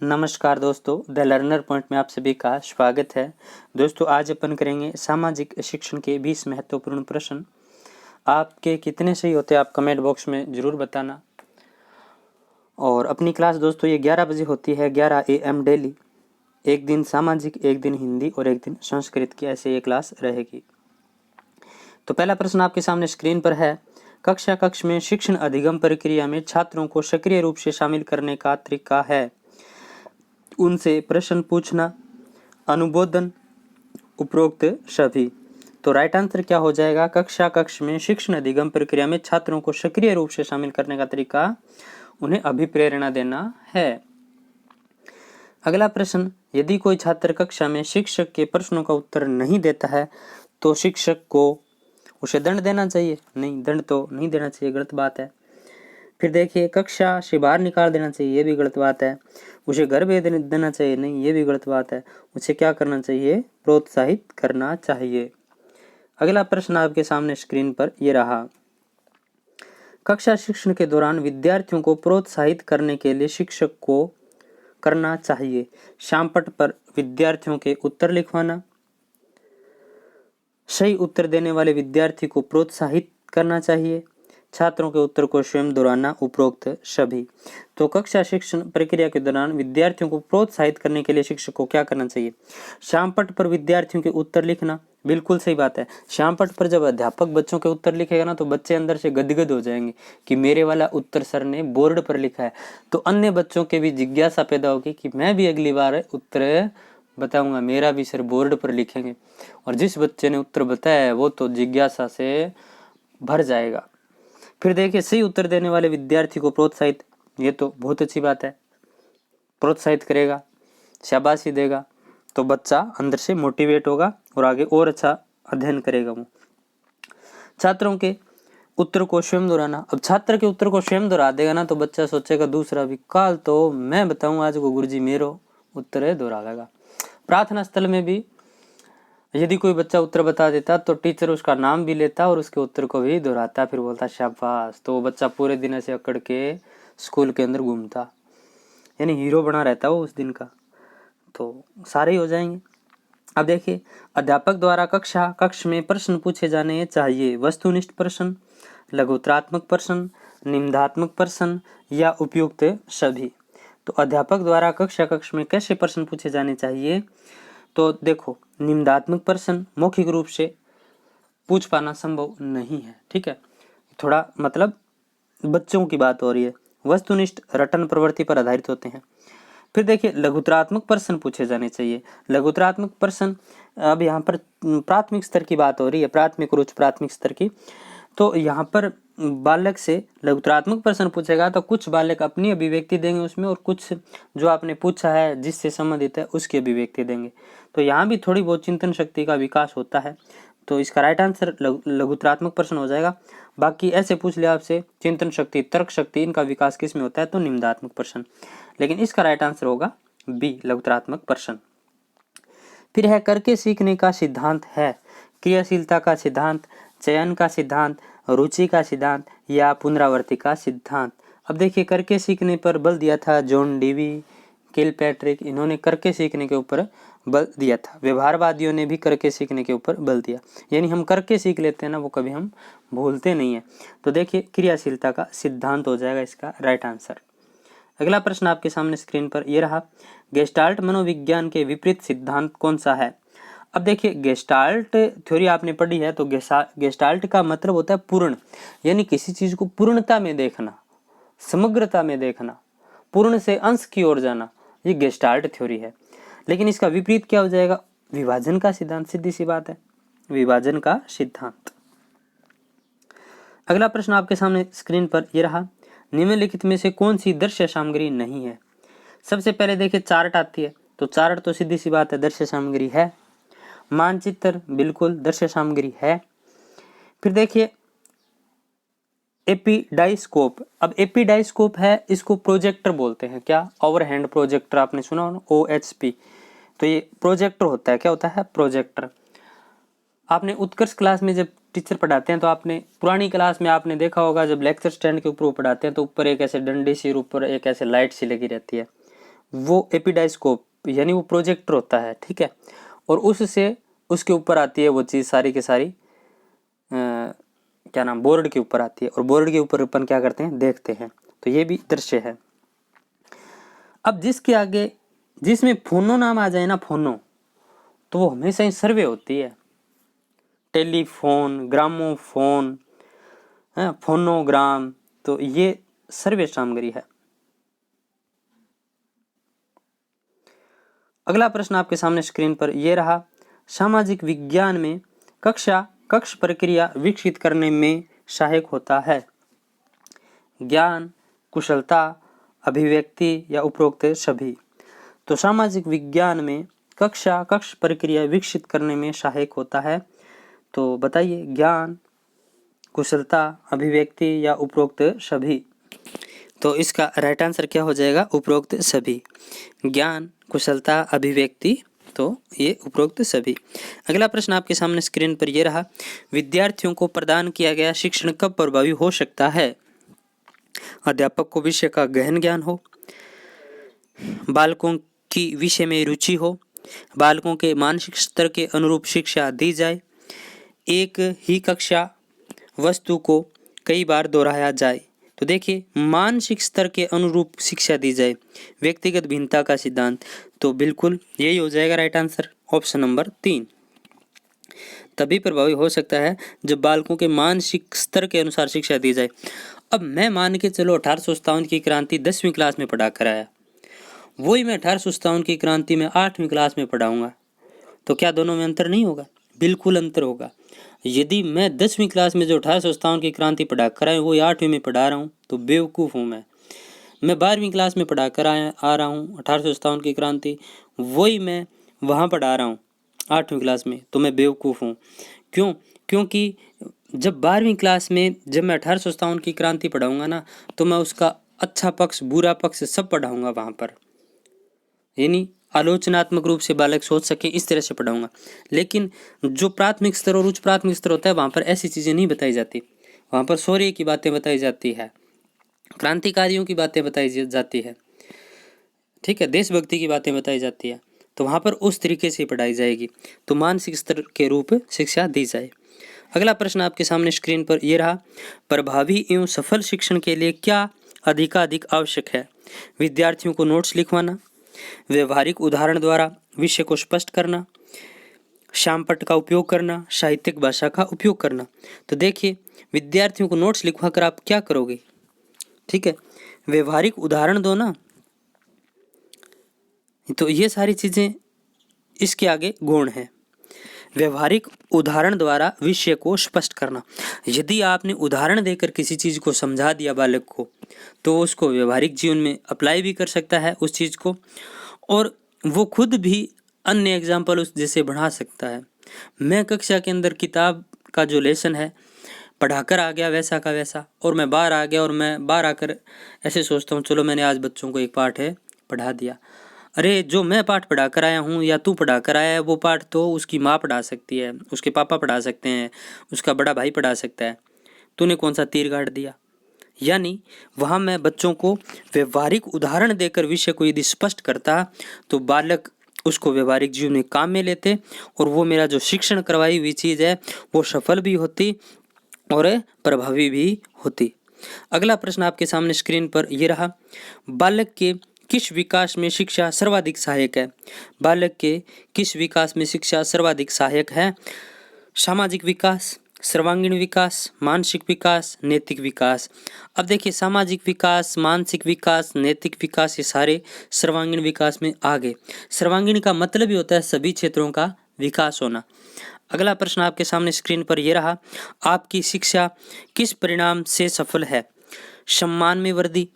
नमस्कार दोस्तों, the learner point में आप सभी का स्वागत है। दोस्तों, आज अपन करेंगे सामाजिक शिक्षण के 20 महत्वपूर्ण प्रश्न। आपके कितने सही होते हैं आप कमेंट बॉक्स में ज़रूर बताना। और अपनी क्लास दोस्तों ये 11 बजे होती है, 11 AM डेली। एक दिन सामाजिक, एक दिन हिंदी और एक दिन संस्कृत की, ऐसे ये क्लास रहेगी। तो पहला प्रश्न आपके सामने स्क्रीन पर है। कक्ष में शिक्षण अधिगम प्रक्रिया में छात्रों को सक्रिय रूप से शामिल करने का तरीका है। उनसे प्रश्न पूछना, अनुबोधन, उपरोक्त सभी। तो राइट आंसर क्या हो जाएगा? कक्ष में शिक्षण अधिगम प्रक्रिया में छात्रों को सक्रिय रूप से शामिल करने का तरीका उन्हें अभिप्रेरणा देना है। अगला प्रश्न, यदि कोई छात्र कक्षा में शिक्षक के प्रश्नों का उत्तर नहीं देता है तो शिक्षक को उसे दंड देना चाहिए? नहीं, दंड तो नहीं देना चाहिए, गलत बात है। फिर देखिए, कक्षा से बाहर निकाल देना चाहिए, ये भी गलत बात है। उसे घर भेज देना चाहिए? नहीं, ये भी गलत बात है। उसे क्या करना चाहिए? प्रोत्साहित करना चाहिए। अगला प्रश्न आपके सामने स्क्रीन पर ये रहा। कक्षा शिक्षण के दौरान विद्यार्थियों को प्रोत्साहित करने के लिए शिक्षक को करना चाहिए। श्यामपट्ट पर विद्यार्थियों के उत्तर लिखवाना, सही उत्तर देने वाले विद्यार्थी को प्रोत्साहित करना चाहिए, छात्रों के उत्तर को स्वयं दोहराना, उपरोक्त सभी। तो कक्षा शिक्षण प्रक्रिया के दौरान विद्यार्थियों को प्रोत्साहित करने के लिए शिक्षक को क्या करना चाहिए? श्यामपट्ट पर विद्यार्थियों के उत्तर लिखना, बिल्कुल सही बात है। श्यामपट्ट पर जब अध्यापक बच्चों के उत्तर लिखेगा ना तो बच्चे अंदर से गदगद हो जाएंगे कि मेरे वाला उत्तर सर ने बोर्ड पर लिखा है। तो अन्य बच्चों के भी जिज्ञासा पैदा होगी कि मैं भी अगली बार उत्तर बताऊंगा, मेरा भी सर बोर्ड पर लिखेंगे। और जिस बच्चे ने उत्तर बताया है वो तो जिज्ञासा से भर जाएगा। फिर देखिए, सही उत्तर देने वाले विद्यार्थी को प्रोत्साहित, ये तो बहुत अच्छी बात है। प्रोत्साहित करेगा, शाबाशी देगा तो बच्चा अंदर से मोटिवेट होगा और आगे और अच्छा अध्ययन करेगा वो। छात्रों के उत्तर को स्वयं दोहराना, अब छात्र के उत्तर को स्वयं दोहरा देगा ना तो बच्चा सोचेगा दूसरा भी, काल तो मैं बताऊं आज को गुरुजी मेरो उत्तर दोहरावेगा। प्रार्थना स्थल में भी यदि कोई बच्चा उत्तर बता देता तो टीचर उसका नाम भी लेता और उसके उत्तर को भी दोहराता, फिर बोलता शाबाश। तो वो बच्चा पूरे दिन ऐसे अकड़ के स्कूल के अंदर घूमता, यानी हीरो बना रहता वो उस दिन का। तो सारे ही हो जाएंगे। अब देखिए, अध्यापक द्वारा कक्ष में प्रश्न पूछे जाने चाहिए। वस्तुनिष्ठ प्रश्न, लघुत्तरात्मक प्रश्न, निबंधात्मक प्रश्न या उपयुक्त सभी। तो अध्यापक द्वारा कक्ष में कैसे प्रश्न पूछे जाने चाहिए? तो देखो, निबंधात्मक प्रश्न मौखिक रूप से पूछ पाना संभव नहीं है, ठीक है, थोड़ा मतलब बच्चों की बात हो रही है। वस्तुनिष्ठ रटन प्रवृत्ति पर आधारित होते हैं। फिर देखिए, लघुत्तरात्मक प्रश्न पूछे जाने चाहिए। लघुत्तरात्मक प्रश्न, अब यहाँ पर प्राथमिक स्तर की बात हो रही है, प्राथमिक और उच्च प्राथमिक स्तर की। तो यहाँ पर बालक से लघुत्तरात्मक प्रश्न पूछेगा तो कुछ बालक अपनी अभिव्यक्ति देंगे उसमें और कुछ जो आपने पूछा है जिससे संबंधित है उसकी अभिव्यक्ति देंगे। तो यहाँ भी थोड़ी बहुत चिंतन शक्ति का विकास होता है। तो इसका राइट आंसर लघुत्तरात्मक प्रश्न हो जाएगा। बाकी ऐसे पूछ लिया आपसे चिंतन शक्ति, तर्क शक्ति, इनका विकास किस में होता है? तो निबंधात्मक प्रश्न। लेकिन इसका राइट आंसर होगा बी, लघुत्तरात्मक प्रश्न। फिर है करके सीखने का सिद्धांत है। क्रियाशीलता का सिद्धांत, चयन का सिद्धांत, रुचि का सिद्धांत या पुनरावृत्ति का सिद्धांत। अब देखिए, करके सीखने पर बल दिया था जॉन डीवी, किलपैट्रिक, इन्होंने करके सीखने के ऊपर बल दिया था। व्यवहारवादियों ने भी करके सीखने के ऊपर बल दिया, यानी हम करके सीख लेते हैं ना, वो कभी हम भूलते नहीं है। तो देखिए, क्रियाशीलता का सिद्धांत हो जाएगा इसका राइट आंसर। अगला प्रश्न आपके सामने स्क्रीन पर ये रहा। गेस्टाल्ट मनोविज्ञान के विपरीत सिद्धांत कौन सा है? अब देखिए, गेस्टाल्ट थ्योरी आपने पढ़ी है तो गेस्टाल्ट का मतलब होता है पूर्ण, यानी किसी चीज को पूर्णता में देखना, समग्रता में देखना, पूर्ण से अंश की ओर जाना, ये गेस्टाल्ट थ्योरी है। लेकिन इसका विपरीत क्या हो जाएगा? विभाजन का सिद्धांत, सीधी सी बात है, विभाजन का सिद्धांत। अगला प्रश्न आपके सामने स्क्रीन पर यह रहा। निम्नलिखित में से कौन सी दृश्य सामग्री नहीं है? सबसे पहले देखिए, चार्ट आती है तो चार्ट तो सीधी सी बात है दृश्य सामग्री है। मानचित्र बिल्कुल दृश्य सामग्री है। फिर देखिए, एपीडाइस्कोप। अब एपीडाइस्कोप है, इसको प्रोजेक्टर बोलते हैं। क्या? ओवरहेड प्रोजेक्टर, आपने सुना हो ना, OHP। तो ये प्रोजेक्टर होता है। क्या होता है? प्रोजेक्टर। आपने उत्कर्ष क्लास में जब टीचर पढ़ाते हैं तो आपने पुरानी क्लास में आपने देखा होगा, जब लेक्चर स्टैंड के ऊपर वो पढ़ाते हैं तो ऊपर एक ऐसे डंडे सी, ऊपर एक ऐसे लाइट सी लगी रहती है, वो एपिडाइस्कोप यानी वो प्रोजेक्टर होता है, ठीक है, और उससे उसके ऊपर आती है वो चीज़ सारी की सारी क्या नाम, बोर्ड के ऊपर आती है, और बोर्ड के ऊपर अपन क्या करते हैं, देखते हैं। तो ये भी दृश्य है। अब जिसके आगे जिसमें फोनो नाम आ जाए ना, फोनो, तो वो हमेशा ही सर्वे होती है। टेलीफोन, ग्रामोफोन है, फोनोग्राम, तो ये सर्वे सामग्री है। अगला प्रश्न आपके सामने स्क्रीन पर ये रहा, सामाजिक विज्ञान में कक्ष प्रक्रिया विकसित करने में सहायक होता है। ज्ञान, कुशलता, अभिव्यक्ति या उपरोक्त सभी। तो सामाजिक विज्ञान में कक्ष प्रक्रिया विकसित करने में सहायक होता है। तो बताइए, ज्ञान, कुशलता, अभिव्यक्ति या उपरोक्त सभी। तो इसका राइट आंसर क्या हो जाएगा, उपरोक्त सभी। ज्ञान, कुशलता, अभिव्यक्ति, तो ये उपरोक्त सभी। अगला प्रश्न आपके सामने स्क्रीन पर ये रहा, विद्यार्थियों को प्रदान किया गया शिक्षण कब प्रभावी हो सकता है। अध्यापक को विषय का गहन ज्ञान हो, बालकों की विषय में रुचि हो, बालकों के मानसिक स्तर के अनुरूप शिक्षा दी जाए, एक ही कक्षा वस्तु को कई बार दोहराया जाए। तो देखिए, मानसिक स्तर के अनुरूप शिक्षा दी जाए, व्यक्तिगत भिन्नता का सिद्धांत, तो बिल्कुल यही हो जाएगा राइट आंसर, ऑप्शन नंबर 3। तभी प्रभावी हो सकता है जब बालकों के मानसिक स्तर के अनुसार शिक्षा दी जाए। अब मैं मान के चलो 1857 की क्रांति 10वीं क्लास में पढ़ा कर आया, वही मैं 1857 की क्रांति में 8वीं क्लास में पढ़ाऊंगा, तो क्या दोनों में अंतर नहीं होगा? बिल्कुल अंतर होगा। यदि मैं 10वीं क्लास में जो 1857 की क्रांति पढ़ा कर आया वो 8वीं में पढ़ा रहा हूँ तो बेवकूफ़ हूँ मैं 12वीं क्लास में पढ़ा कर आ रहा हूँ 1857 की क्रांति, वही मैं वहाँ पढ़ा रहा हूँ 8वीं क्लास में, तो मैं बेवकूफ़ हूँ। क्यों? क्योंकि जब 12वीं क्लास में जब मैं 1857 की क्रांति पढ़ाऊँगा ना, तो मैं उसका अच्छा पक्ष बुरा पक्ष सब पढ़ाऊँगा वहाँ पर, यानी आलोचनात्मक रूप से बालक सोच सके इस तरह से पढ़ाऊंगा। लेकिन जो प्राथमिक स्तर और उच्च प्राथमिक स्तर होता है वहाँ पर ऐसी चीज़ें नहीं बताई जाती, वहाँ पर शौर्य की बातें बताई जाती है, क्रांतिकारियों की बातें बताई जाती है, ठीक है, देशभक्ति की बातें बताई जाती है, तो वहाँ पर उस तरीके से पढ़ाई जाएगी, तो मानसिक स्तर के रूप शिक्षा दी जाए। अगला प्रश्न आपके सामने स्क्रीन पर यह रहा, प्रभावी एवं सफल शिक्षण के लिए क्या अधिकाधिक आवश्यक है। विद्यार्थियों को नोट्स लिखवाना, व्यवहारिक उदाहरण द्वारा विषय को स्पष्ट करना, शामपट का उपयोग करना, साहित्यिक भाषा का उपयोग करना। तो देखिए, विद्यार्थियों को नोट्स लिखवा कर आप क्या करोगे, ठीक है, व्यवहारिक उदाहरण दो ना, तो ये सारी चीजें इसके आगे गुण है। व्यवहारिक उदाहरण द्वारा विषय को स्पष्ट करना, यदि आपने उदाहरण देकर किसी चीज को समझा दिया बालक को, तो उसको व्यवहारिक जीवन में अप्लाई भी कर सकता है उस चीज को, और वो खुद भी अन्य एग्जाम्पल उस जैसे बढ़ा सकता है। मैं कक्षा के अंदर किताब का जो लेसन है पढ़ाकर आ गया वैसा का वैसा, और मैं बाहर आ गया और मैं बाहर आकर ऐसे सोचता हूँ चलो मैंने आज बच्चों को एक पाठ है पढ़ा दिया। अरे जो मैं पाठ पढ़ा कर आया हूँ या तू पढ़ा कर आया है वो पाठ तो उसकी माँ पढ़ा सकती है, उसके पापा पढ़ा सकते हैं, उसका बड़ा भाई पढ़ा सकता है, तूने कौन सा तीर गाड़ दिया। यानी वहाँ मैं बच्चों को व्यवहारिक उदाहरण देकर विषय को यदि स्पष्ट करता तो बालक उसको व्यवहारिक जीवन में काम में लेते, और वो मेरा जो शिक्षण करवाई हुई चीज़ है वो सफल भी होती और प्रभावी भी होती। अगला प्रश्न आपके सामने स्क्रीन पर यह रहा, बालक के किस विकास में शिक्षा सर्वाधिक सहायक है। बालक के किस विकास में शिक्षा सर्वाधिक सहायक है। सामाजिक विकास, सर्वांगीण विकास, मानसिक विकास, नैतिक विकास। अब देखिए, सामाजिक विकास, मानसिक विकास, नैतिक विकास, ये सारे सर्वांगीण विकास में आ गए। सर्वांगीण का मतलब ही होता है सभी क्षेत्रों का विकास होना। अगला प्रश्न आपके सामने स्क्रीन पर यह रहा, आपकी शिक्षा किस परिणाम से सफल है। सम्मान में वृद्धि,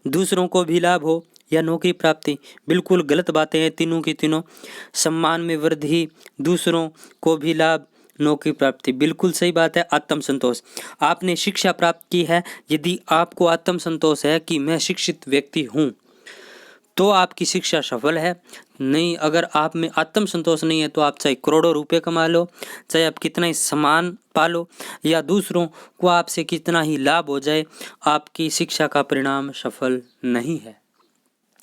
दूसरों को भी लाभ हो, या नौकरी प्राप्ति। बिल्कुल गलत बातें हैं तीनों की तीनों। सम्मान में वृद्धि, दूसरों को भी लाभ, नौकरी प्राप्ति, बिल्कुल सही बात है। आत्मसंतोष, आपने शिक्षा प्राप्त की है, यदि आपको आत्मसंतोष है कि मैं शिक्षित व्यक्ति हूँ तो आपकी शिक्षा सफल है। नहीं, अगर आप में आत्मसंतोष नहीं है तो आप चाहे करोड़ों रुपए कमा लो, चाहे आप कितना ही सम्मान पालो, या दूसरों को आपसे कितना ही लाभ हो जाए, आपकी शिक्षा का परिणाम सफल नहीं है।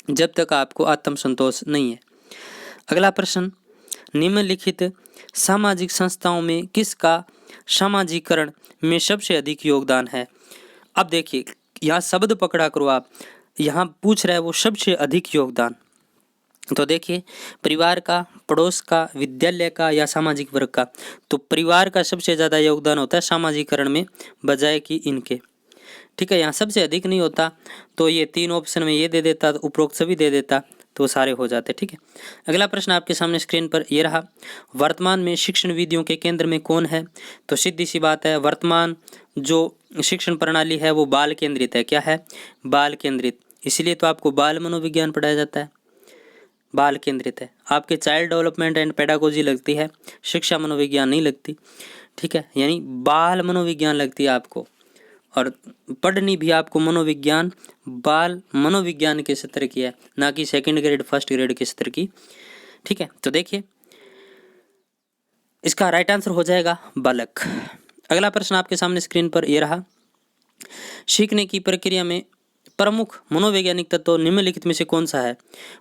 जब तक आपको आत्मसंतोष नहीं है। अगला प्रश्न, निम्नलिखित सामाजिक संस्थाओं में किसका सामाजिकरण में सबसे अधिक योगदान है? अब देखिए यहाँ शब्द पकड़ा करो आप, यहाँ पूछ रहा है वो सबसे अधिक योगदान। तो देखिए परिवार का, पड़ोस का, विद्यालय का या सामाजिक वर्ग का। तो परिवार का सबसे ज़्यादा योगदान होता है सामाजिकरण में बजाय कि इनके। ठीक है, यहाँ सबसे अधिक नहीं होता तो ये 3 ऑप्शन में ये दे देता, तो उपरोक्त सभी दे देता तो सारे हो जाते। ठीक है, अगला प्रश्न आपके सामने स्क्रीन पर ये रहा, वर्तमान में शिक्षण विधियों के केंद्र में कौन है? तो सीधी सी बात है, वर्तमान जो शिक्षण प्रणाली है वो बाल केंद्रित है। क्या है? बाल केंद्रित। इसलिए तो आपको बाल मनोविज्ञान पढ़ाया जाता है, बाल केंद्रित है। आपके चाइल्ड डेवलपमेंट एंड पेडागोजी लगती है, शिक्षा मनोविज्ञान नहीं लगती। ठीक है, यानी बाल मनोविज्ञान लगती है आपको, और पढ़नी भी आपको मनोविज्ञान, बाल मनोविज्ञान के स्तर की है, ना कि सेकंड ग्रेड फर्स्ट ग्रेड के स्तर की। ठीक है, तो देखिए इसका राइट आंसर हो जाएगा बालक। अगला प्रश्न आपके सामने स्क्रीन पर ये रहा, सीखने की प्रक्रिया में प्रमुख मनोवैज्ञानिक तत्व निम्नलिखित में से कौन सा है?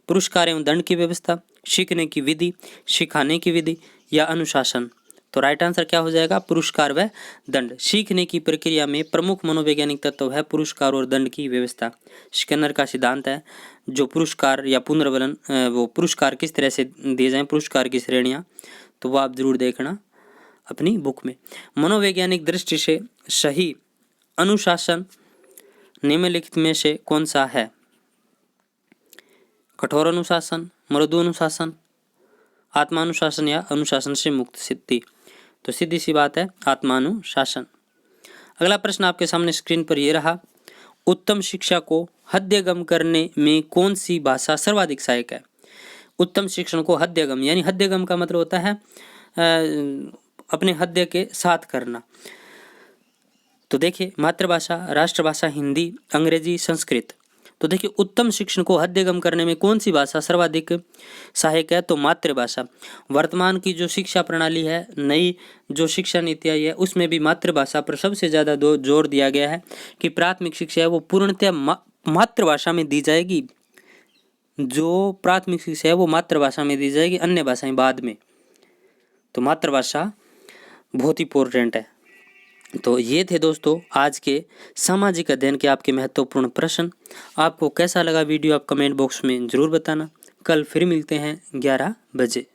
पुरस्कार एवं दंड की व्यवस्था, सीखने की विधि, सिखाने की विधि या अनुशासन। तो राइट आंसर क्या हो जाएगा? पुरस्कार व दंड। सीखने की प्रक्रिया में प्रमुख मनोवैज्ञानिक तत्व है पुरस्कार और दंड की व्यवस्था। स्किनर का सिद्धांत है जो पुरस्कार या पुनर्वलन, वो पुरस्कार किस तरह से दिए जाएं, पुरस्कार की श्रेणियाँ, तो वो आप जरूर देखना अपनी बुक में। मनोवैज्ञानिक दृष्टि से सही अनुशासन निम्नलिखित में से कौन सा है? कठोर अनुशासन, मृदु अनुशासन, आत्मानुशासन या अनुशासन से मुक्त सिद्धि। तो सीधी सी बात है आत्मानुशासन। अगला प्रश्न आपके सामने स्क्रीन पर यह रहा, उत्तम शिक्षा को हृदयंगम करने में कौन सी भाषा सर्वाधिक सहायक है? उत्तम शिक्षण को हृदयंगम, यानी हृदयंगम का मतलब होता है अपने हृदय के साथ करना। तो देखिए मातृभाषा, राष्ट्रभाषा हिंदी, अंग्रेजी, संस्कृत। तो देखिए उत्तम शिक्षण को हृदयंगम करने में कौन सी भाषा सर्वाधिक सहायक है? तो मातृभाषा। वर्तमान की जो शिक्षा प्रणाली है, नई जो शिक्षा नीति आई है, उसमें भी मातृभाषा पर सबसे ज़्यादा जोर दिया गया है कि प्राथमिक शिक्षा है वो पूर्णतः मातृभाषा में दी जाएगी। जो प्राथमिक शिक्षा है वो मातृभाषा में दी जाएगी, अन्य भाषाएं बाद में। तो मातृभाषा बहुत ही इम्पोर्टेंट है। तो ये थे दोस्तों आज के सामाजिक अध्ययन के आपके महत्वपूर्ण प्रश्न। आपको कैसा लगा वीडियो आप कमेंट बॉक्स में ज़रूर बताना। कल फिर मिलते हैं 11 बजे।